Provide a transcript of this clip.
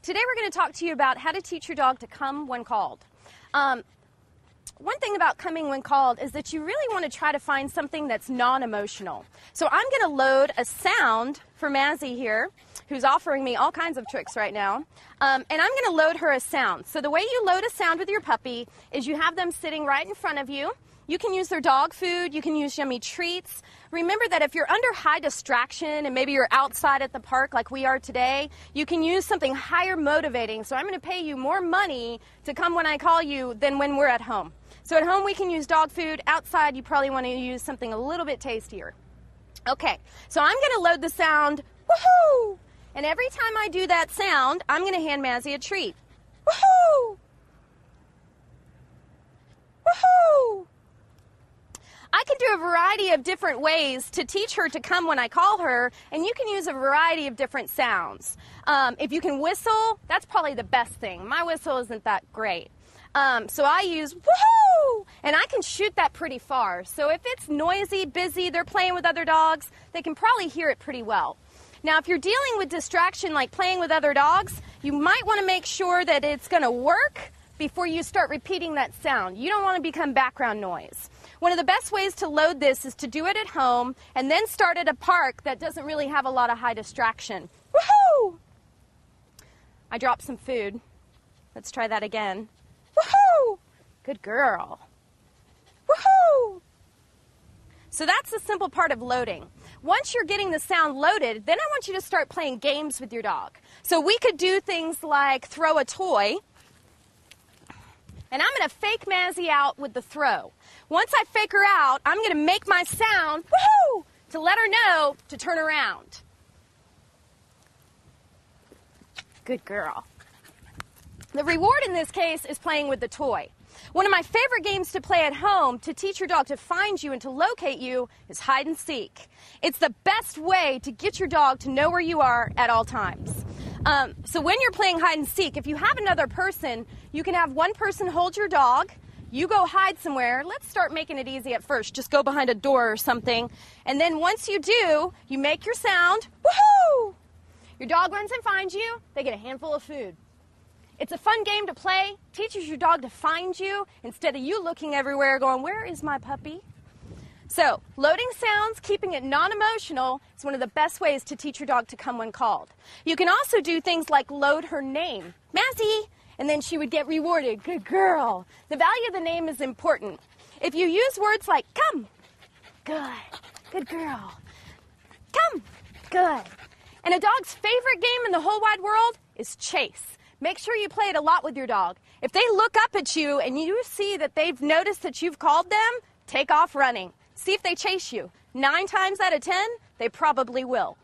Today we're going to talk to you about how to teach your dog to come when called. One thing about coming when called is that you really want to try to find something that's non-emotional. So I'm going to load a sound for Mazzy here, who's offering me all kinds of tricks right now. And I'm going to load her a sound. So the way you load a sound with your puppy is you have them sitting right in front of you. You can use their dog food, you can use yummy treats. Remember that if you're under high distraction and maybe you're outside at the park like we are today, you can use something higher motivating. So I'm going to pay you more money to come when I call you than when we're at home. So at home we can use dog food. Outside you probably want to use something a little bit tastier. Okay, so I'm going to load the sound, woohoo! And every time I do that sound, I'm going to hand Mazzy a treat. Woohoo! Woohoo! I can do a variety of different ways to teach her to come when I call her, and you can use a variety of different sounds. If you can whistle, that's probably the best thing. My whistle isn't that great. So I use woohoo, and I can shoot that pretty far. So if it's noisy, busy, they're playing with other dogs, they can probably hear it pretty well. Now, if you're dealing with distraction like playing with other dogs, you might want to make sure that it's going to work before you start repeating that sound. You don't want to become background noise. One of the best ways to load this is to do it at home and then start at a park that doesn't really have a lot of high distraction. Woohoo! I dropped some food. Let's try that again. Woohoo! Good girl. Woohoo! So that's the simple part of loading. Once you're getting the sound loaded, then I want you to start playing games with your dog. So we could do things like throw a toy. And I'm going to fake Mazzy out with the throw. Once I fake her out, I'm going to make my sound, woohoo, to let her know to turn around. Good girl. The reward in this case is playing with the toy. One of my favorite games to play at home to teach your dog to find you and to locate you is hide and seek. It's the best way to get your dog to know where you are at all times. So when you're playing hide and seek, if you have another person, you can have one person hold your dog, you go hide somewhere. Let's start making it easy at first. Just go behind a door or something. And then once you do, you make your sound, woohoo! Your dog runs and finds you, they get a handful of food. It's a fun game to play, teaches your dog to find you instead of you looking everywhere going, where is my puppy? So, loading sounds, keeping it non-emotional is one of the best ways to teach your dog to come when called. You can also do things like load her name, Mazzy, and then she would get rewarded, good girl. The value of the name is important. If you use words like come, good girl, come, good. And a dog's favorite game in the whole wide world is chase. Make sure you play it a lot with your dog. If they look up at you and you see that they've noticed that you've called them, take off running. See if they chase you. 9 times out of 10, they probably will.